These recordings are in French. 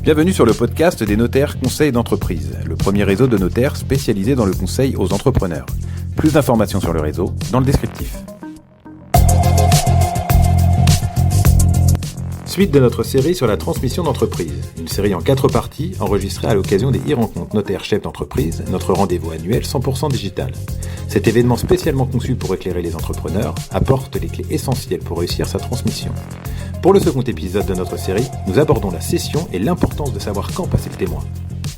Bienvenue sur le podcast des notaires conseils d'entreprise, le premier réseau de notaires spécialisé dans le conseil aux entrepreneurs. Plus d'informations sur le réseau dans le descriptif. Suite de notre série sur la transmission d'entreprise, une série en 4 parties enregistrée à l'occasion des e-rencontres notaires chefs d'entreprise, notre rendez-vous annuel 100% digital. Cet événement spécialement conçu pour éclairer les entrepreneurs apporte les clés essentielles pour réussir sa transmission. Pour le second épisode de notre série, nous abordons la cession et l'importance de savoir quand passer le témoin.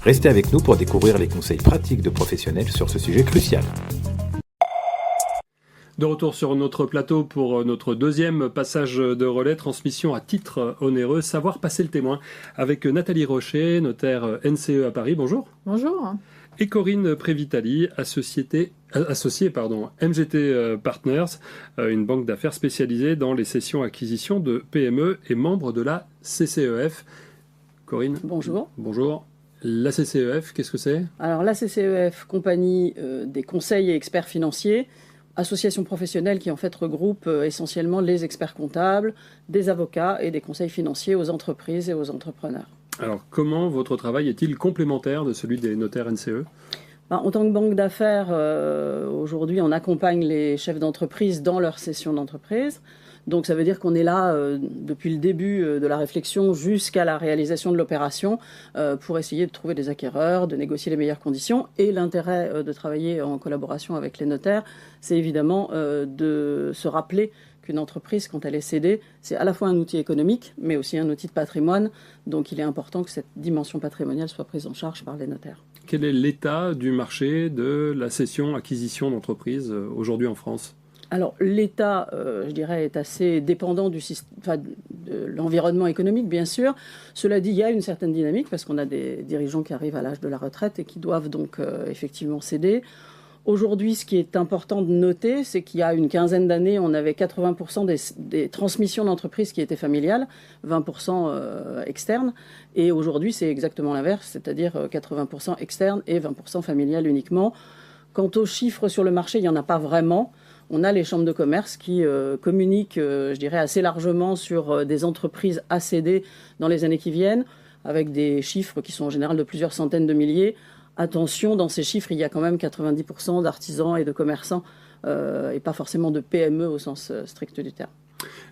Restez avec nous pour découvrir les conseils pratiques de professionnels sur ce sujet crucial. De retour sur notre plateau pour notre deuxième passage de relais, transmission à titre onéreux, savoir passer le témoin, avec Nathalie Rocher, notaire NCE à Paris. Bonjour. Bonjour. Et Corinne Prévitali, associée MGT Partners, une banque d'affaires spécialisée dans les cessions-acquisitions de PME et membre de la CCEF. Corinne. Bonjour. Bonjour. La CCEF, qu'est-ce que c'est ? Alors la CCEF, compagnie des conseils et experts financiers, association professionnelle qui en fait regroupe essentiellement les experts comptables, des avocats et des conseils financiers aux entreprises et aux entrepreneurs. Alors, comment votre travail est-il complémentaire de celui des notaires NCE ? En tant que banque d'affaires, aujourd'hui, on accompagne les chefs d'entreprise dans leur cession d'entreprise. Donc, ça veut dire qu'on est là depuis le début de la réflexion jusqu'à la réalisation de l'opération pour essayer de trouver des acquéreurs, de négocier les meilleures conditions. Et l'intérêt de travailler en collaboration avec les notaires, c'est évidemment de se rappeler qu'une entreprise, quand elle est cédée, c'est à la fois un outil économique, mais aussi un outil de patrimoine. Donc, il est important que cette dimension patrimoniale soit prise en charge par les notaires. Quel est l'état du marché de la cession-acquisition d'entreprise aujourd'hui en France ? Alors, l'état, je dirais, est assez dépendant de l'environnement économique, bien sûr. Cela dit, il y a une certaine dynamique parce qu'on a des dirigeants qui arrivent à l'âge de la retraite et qui doivent donc effectivement céder. Aujourd'hui, ce qui est important de noter, c'est qu'il y a une quinzaine d'années, on avait 80% des transmissions d'entreprises qui étaient familiales, 20% externes. Et aujourd'hui, c'est exactement l'inverse, c'est-à-dire 80% externes et 20% familiales uniquement. Quant aux chiffres sur le marché, il n'y en a pas vraiment. On a les chambres de commerce qui communiquent, je dirais, assez largement sur des entreprises à céder dans les années qui viennent, avec des chiffres qui sont en général de plusieurs centaines de milliers. Attention, dans ces chiffres, il y a quand même 90% d'artisans et de commerçants et pas forcément de PME au sens strict du terme.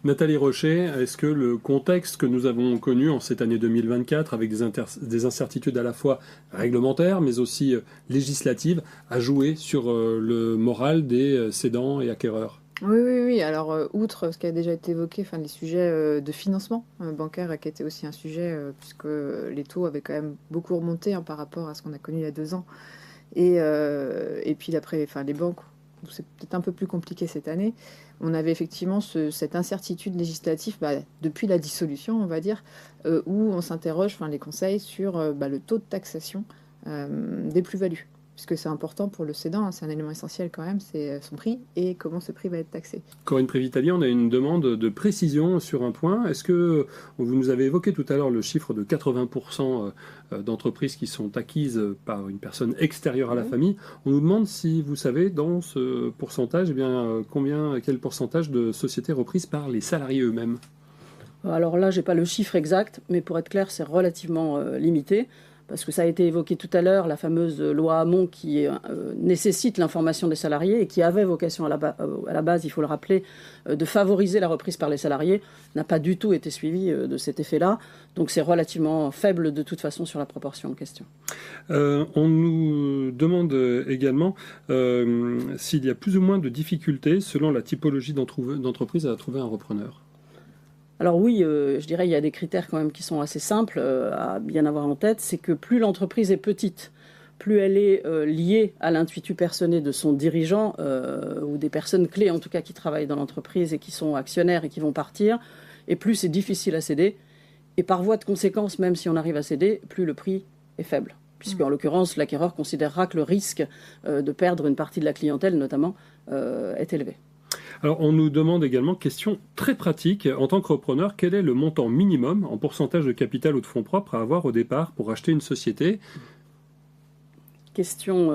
Nathalie Rocher, est-ce que le contexte que nous avons connu en cette année 2024, avec des incertitudes à la fois réglementaires, mais aussi législatives, a joué sur le moral des cédants et acquéreurs ? Oui. Alors, outre ce qui a déjà été évoqué, les sujets de financement bancaire qui était aussi un sujet, puisque les taux avaient quand même beaucoup remonté par rapport à ce qu'on a connu il y a 2 ans. Et puis après, les banques, c'est peut-être un peu plus compliqué cette année. On avait effectivement cette incertitude législative depuis la dissolution, on va dire, où on s'interroge, les conseils, sur le taux de taxation des plus-values. Puisque c'est important pour le cédant, c'est un élément essentiel quand même, c'est son prix et comment ce prix va être taxé. Corinne Prévitali, on a une demande de précision sur un point. Est-ce que vous nous avez évoqué tout à l'heure le chiffre de 80% d'entreprises qui sont acquises par une personne extérieure à la famille ? On nous demande si vous savez dans ce pourcentage, quel pourcentage de sociétés reprises par les salariés eux-mêmes ? Alors là, je n'ai pas le chiffre exact, mais pour être clair, c'est relativement limité. Parce que ça a été évoqué tout à l'heure, la fameuse loi Hamon qui nécessite l'information des salariés et qui avait vocation à la base, il faut le rappeler, de favoriser la reprise par les salariés, n'a pas du tout été suivie de cet effet-là. Donc c'est relativement faible de toute façon sur la proportion en question. On nous demande également s'il y a plus ou moins de difficultés selon la typologie d'entreprise à trouver un repreneur. Alors oui, je dirais il y a des critères quand même qui sont assez simples à bien avoir en tête. C'est que plus l'entreprise est petite, plus elle est liée à l'intuitu personnel de son dirigeant ou des personnes clés en tout cas qui travaillent dans l'entreprise et qui sont actionnaires et qui vont partir, et plus c'est difficile à céder. Et par voie de conséquence, même si on arrive à céder, plus le prix est faible. Puisqu'en l'occurrence, l'acquéreur considérera que le risque de perdre une partie de la clientèle notamment est élevé. Alors, on nous demande également, question très pratique, en tant que repreneur, quel est le montant minimum en pourcentage de capital ou de fonds propres à avoir au départ pour acheter une société ? Question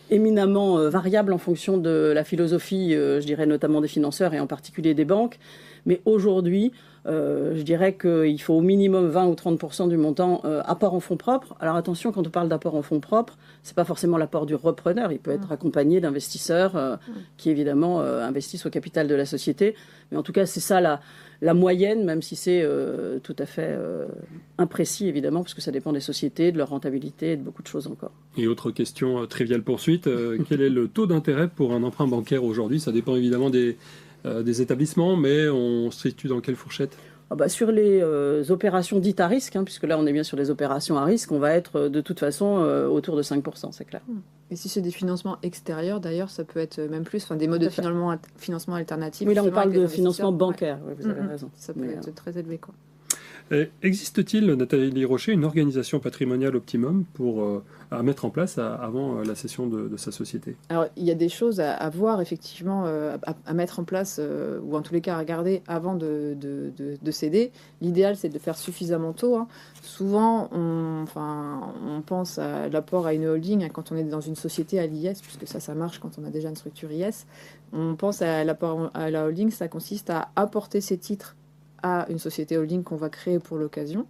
éminemment variable en fonction de la philosophie, je dirais notamment des financeurs et en particulier des banques. Mais aujourd'hui, je dirais qu'il faut au minimum 20 ou 30% du montant apport en fonds propres. Alors attention, quand on parle d'apport en fonds propres, c'est pas forcément l'apport du repreneur. Il peut être accompagné d'investisseurs qui évidemment investissent au capital de la société. Mais en tout cas, c'est ça la moyenne, même si c'est tout à fait imprécis évidemment, parce que ça dépend des sociétés, de leur rentabilité et de beaucoup de choses encore. Et autre question triviale poursuite, quel est le taux d'intérêt pour un emprunt bancaire aujourd'hui? Ça dépend évidemment des établissements, mais on se situe dans quelle fourchette? Sur les opérations dites à risque, puisque là on est bien sur des opérations à risque, on va être de toute façon autour de 5%, c'est clair. Et si c'est des financements extérieurs, d'ailleurs, ça peut être même plus, des modes de financement alternatifs. Oui, là on parle de financement bancaire, oui, vous avez raison. Ça peut être très élevé, quoi. Existe-t-il, Nathalie Rocher, une organisation patrimoniale optimum à mettre en place avant la cession de sa société? Alors, il y a des choses à voir, effectivement, à mettre en place, ou en tous les cas à regarder avant de céder. L'idéal, c'est de faire suffisamment tôt. Souvent, on pense à l'apport à une holding quand on est dans une société à l'IS, puisque ça marche quand on a déjà une structure IS. On pense à l'apport à la holding, ça consiste à apporter ses titres à une société holding qu'on va créer pour l'occasion.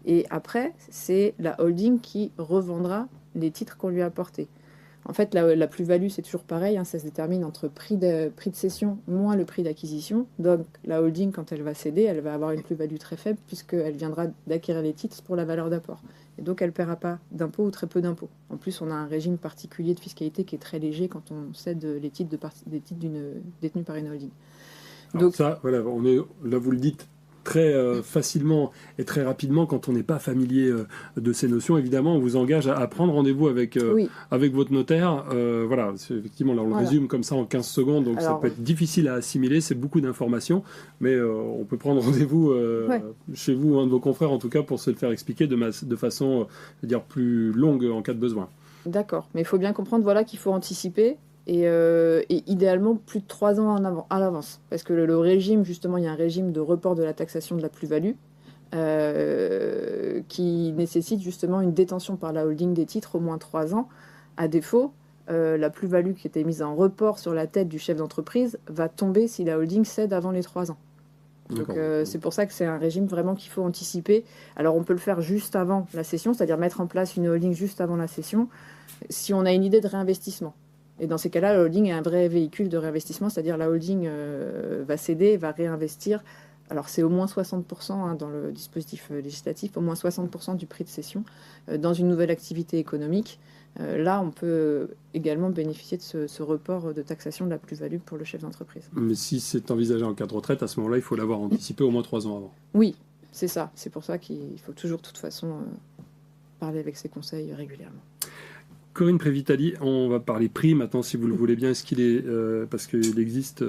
Et après, c'est la holding qui revendra les titres qu'on lui a apportés. En fait, la plus-value, c'est toujours pareil, ça se détermine entre prix de cession moins le prix d'acquisition. Donc, la holding, quand elle va céder, elle va avoir une plus-value très faible puisqu'elle viendra d'acquérir les titres pour la valeur d'apport. Et donc, elle ne paiera pas d'impôts ou très peu d'impôts. En plus, on a un régime particulier de fiscalité qui est très léger quand on cède les titres détenus par une holding. Donc ça, voilà, là vous le dites très facilement et très rapidement quand on n'est pas familier de ces notions. Évidemment, on vous engage à prendre rendez-vous avec votre notaire. Voilà, effectivement, là on le résume comme ça en 15 secondes, donc ça peut être difficile à assimiler, c'est beaucoup d'informations, mais on peut prendre rendez-vous chez vous, un de vos confrères en tout cas, pour se le faire expliquer de façon, je veux dire, plus longue en cas de besoin. D'accord, mais il faut bien comprendre qu'il faut anticiper. Et idéalement plus de 3 ans à l'avance. Parce que le régime, justement, il y a un régime de report de la taxation de la plus-value qui nécessite justement une détention par la holding des titres au moins 3 ans. À défaut, la plus-value qui était mise en report sur la tête du chef d'entreprise va tomber si la holding cède avant les 3 ans. Donc c'est pour ça que c'est un régime vraiment qu'il faut anticiper. Alors on peut le faire juste avant la cession, c'est-à-dire mettre en place une holding juste avant la cession, si on a une idée de réinvestissement. Et dans ces cas-là, la holding est un vrai véhicule de réinvestissement, c'est-à-dire la holding va céder, va réinvestir. Alors c'est au moins 60% dans le dispositif législatif, au moins 60% du prix de cession dans une nouvelle activité économique. Là, on peut également bénéficier de ce report de taxation de la plus-value pour le chef d'entreprise. Mais si c'est envisagé en cas de retraite, à ce moment-là, il faut l'avoir anticipé au moins 3 ans avant. Oui, c'est ça. C'est pour ça qu'il faut toujours, de toute façon, parler avec ses conseils régulièrement. Corinne Prévitali, on va parler prix maintenant, si vous le voulez bien. Est-ce qu'il est, parce qu'il existe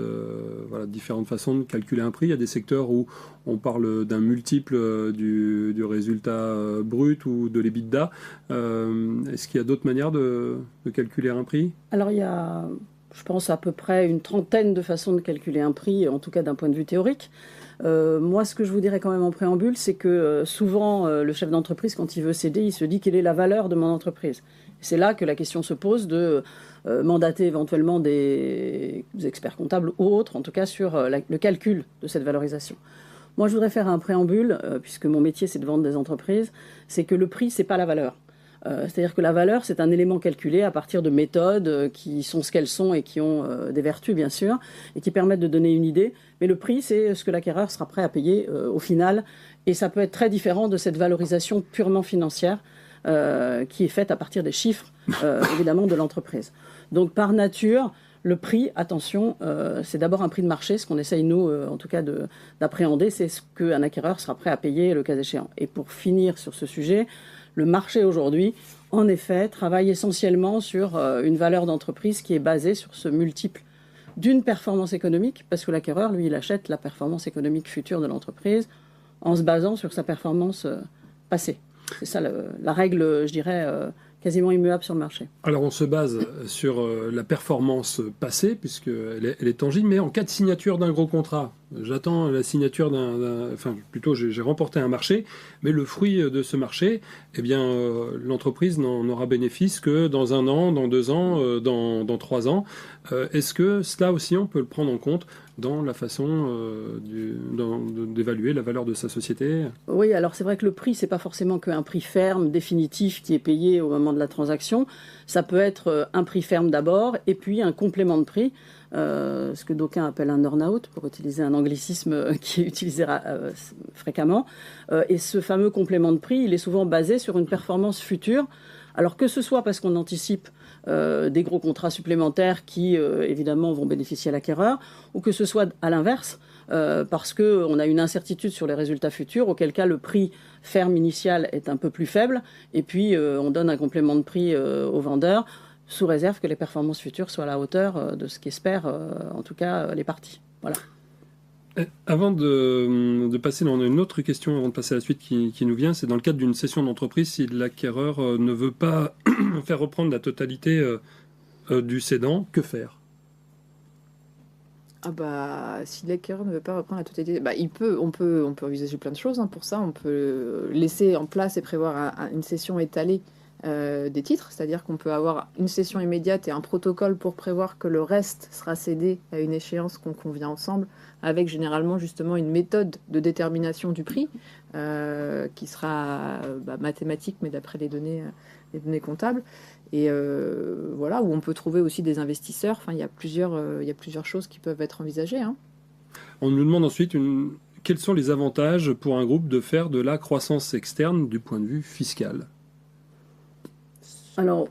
différentes façons de calculer un prix. Il y a des secteurs où on parle d'un multiple du résultat brut ou de l'EBITDA. Est-ce qu'il y a d'autres manières de calculer un prix? Alors il y a, je pense, à peu près une trentaine de façons de calculer un prix, en tout cas d'un point de vue théorique. Moi, ce que je vous dirais quand même en préambule, c'est que souvent, le chef d'entreprise, quand il veut céder, il se dit quelle est la valeur de mon entreprise. C'est là que la question se pose de mandater éventuellement des experts comptables ou autres, en tout cas sur le calcul de cette valorisation. Moi, je voudrais faire un préambule, puisque mon métier, c'est de vendre des entreprises, c'est que le prix, c'est pas la valeur. C'est-à-dire que la valeur, c'est un élément calculé à partir de méthodes qui sont ce qu'elles sont et qui ont des vertus, bien sûr, et qui permettent de donner une idée. Mais le prix, c'est ce que l'acquéreur sera prêt à payer au final. Et ça peut être très différent de cette valorisation purement financière qui est faite à partir des chiffres, évidemment, de l'entreprise. Donc, par nature, le prix, attention, c'est d'abord un prix de marché. Ce qu'on essaye, nous, en tout cas, d'appréhender, c'est ce qu'un acquéreur sera prêt à payer le cas échéant. Et pour finir sur ce sujet, le marché aujourd'hui, en effet, travaille essentiellement sur une valeur d'entreprise qui est basée sur ce multiple d'une performance économique, parce que l'acquéreur, lui, il achète la performance économique future de l'entreprise en se basant sur sa performance passée. C'est ça la règle, je dirais, quasiment immuable sur le marché. Alors on se base sur la performance passée, puisqu'elle est tangible, mais en cas de signature d'un gros contrat, J'attends la signature plutôt j'ai remporté un marché, mais le fruit de ce marché, eh bien, l'entreprise n'en aura bénéfice que dans 1 an, dans 2 ans, dans 3 ans. Est-ce que cela aussi, on peut le prendre en compte dans la façon d'évaluer la valeur de sa société? Oui, alors c'est vrai que le prix, c'est pas forcément qu'un prix ferme, définitif, qui est payé au moment de la transaction. Ça peut être un prix ferme d'abord, et puis un complément de prix, ce que d'aucuns appellent un earn-out, pour utiliser un anglicisme qui est utilisé fréquemment. Et ce fameux complément de prix, il est souvent basé sur une performance future. Alors que ce soit parce qu'on anticipe des gros contrats supplémentaires qui, évidemment, vont bénéficier à l'acquéreur, ou que ce soit à l'inverse, parce qu'on a une incertitude sur les résultats futurs, auquel cas le prix ferme initial est un peu plus faible, et puis on donne un complément de prix au vendeur, sous réserve que les performances futures soient à la hauteur de ce qu'espèrent, en tout cas, les parties. Voilà. Avant de passer dans une autre question, avant de passer à la suite qui nous vient, c'est dans le cadre d'une cession d'entreprise, si l'acquéreur ne veut pas faire reprendre la totalité du cédant, que faire? Si l'acquéreur ne veut pas reprendre la totalité, on peut envisager plein de choses pour ça. On peut laisser en place et prévoir une cession étalée des titres, c'est-à-dire qu'on peut avoir une cession immédiate et un protocole pour prévoir que le reste sera cédé à une échéance qu'on convient ensemble, avec généralement justement une méthode de détermination du prix qui sera mathématique, mais d'après les données comptables. Et voilà, où on peut trouver aussi des investisseurs. Enfin, il y a plusieurs choses qui peuvent être envisagées. On nous demande ensuite quels sont les avantages pour un groupe de faire de la croissance externe du point de vue fiscal? Alors,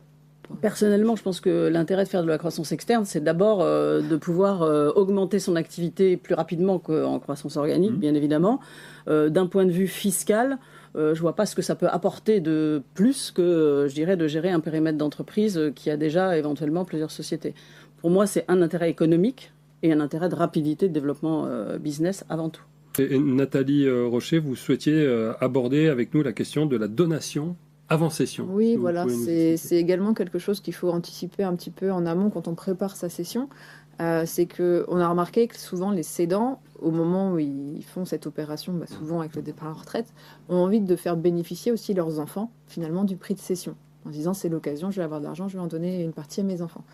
personnellement, je pense que l'intérêt de faire de la croissance externe, c'est d'abord de pouvoir augmenter son activité plus rapidement qu'en croissance organique, bien évidemment. D'un point de vue fiscal, je ne vois pas ce que ça peut apporter de plus que, je dirais, de gérer un périmètre d'entreprise qui a déjà éventuellement plusieurs sociétés. Pour moi, c'est un intérêt économique et un intérêt de rapidité de développement business avant tout. Et Nathalie Rocher, vous souhaitiez aborder avec nous la question de la donation avant cession. Oui, voilà, c'est également quelque chose qu'il faut anticiper un petit peu en amont quand on prépare sa cession. C'est qu'on a remarqué que souvent les cédants, au moment où ils font cette opération, souvent avec le départ à la retraite, ont envie de faire bénéficier aussi leurs enfants, finalement, du prix de cession. En disant, c'est l'occasion, je vais avoir de l'argent, je vais en donner une partie à mes enfants.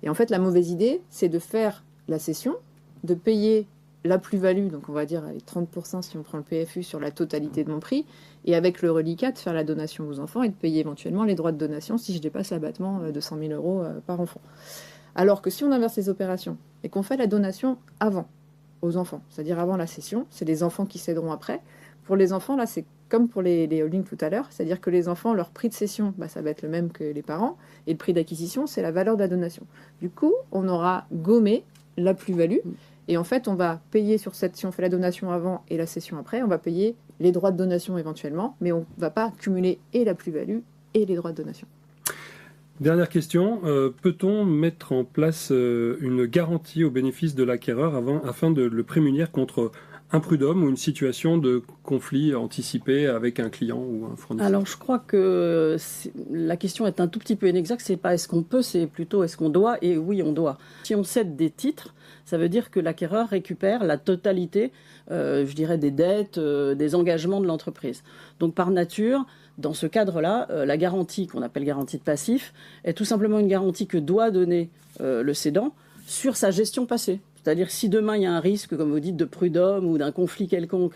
Et en fait, la mauvaise idée, c'est de faire la cession, de payer la plus-value, donc on va dire avec 30% si on prend le PFU sur la totalité de mon prix, et avec le reliquat de faire la donation aux enfants et de payer éventuellement les droits de donation si je dépasse l'abattement de 100 000 € par enfant. Alors que si on inverse les opérations et qu'on fait la donation avant aux enfants, c'est-à-dire avant la cession, c'est les enfants qui céderont après. Pour les enfants, là, c'est comme pour les holdings tout à l'heure, c'est-à-dire que les enfants, leur prix de cession, ça va être le même que les parents, et le prix d'acquisition, c'est la valeur de la donation. Du coup, on aura gommé la plus-value. Et en fait, on va payer sur si on fait la donation avant et la cession après, on va payer les droits de donation éventuellement, mais on ne va pas cumuler et la plus-value et les droits de donation. Dernière question, peut-on mettre en place une garantie au bénéfice de l'acquéreur afin de le prémunir contre un prud'homme ou une situation de conflit anticipé avec un client ou un fournisseur? Alors, je crois que la question est un tout petit peu inexacte. C'est pas est-ce qu'on peut, c'est plutôt est-ce qu'on doit. Et oui, on doit. Si on cède des titres, ça veut dire que l'acquéreur récupère la totalité, je dirais, des dettes, des engagements de l'entreprise. Donc, par nature, dans ce cadre-là, la garantie qu'on appelle garantie de passif est tout simplement une garantie que doit donner le cédant sur sa gestion passée. C'est-à-dire si demain il y a un risque, comme vous dites, de prud'homme ou d'un conflit quelconque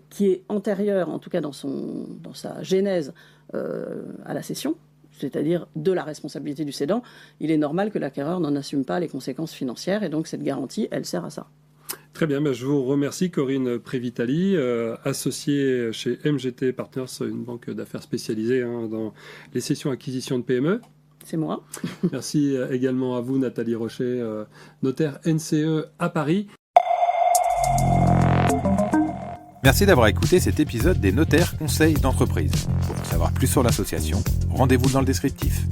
qui est antérieur, en tout cas dans sa genèse, à la cession, c'est-à-dire de la responsabilité du cédant, il est normal que l'acquéreur n'en assume pas les conséquences financières et donc cette garantie, elle sert à ça. Très bien, je vous remercie Corinne Prévitali, associée chez MGT Partners, une banque d'affaires spécialisée dans les cessions acquisitions de PME. C'est moi. Merci également à vous Nathalie Rocher, notaire NCE à Paris. Merci d'avoir écouté cet épisode des Notaires Conseils d'entreprise. Pour en savoir plus sur l'association, rendez-vous dans le descriptif.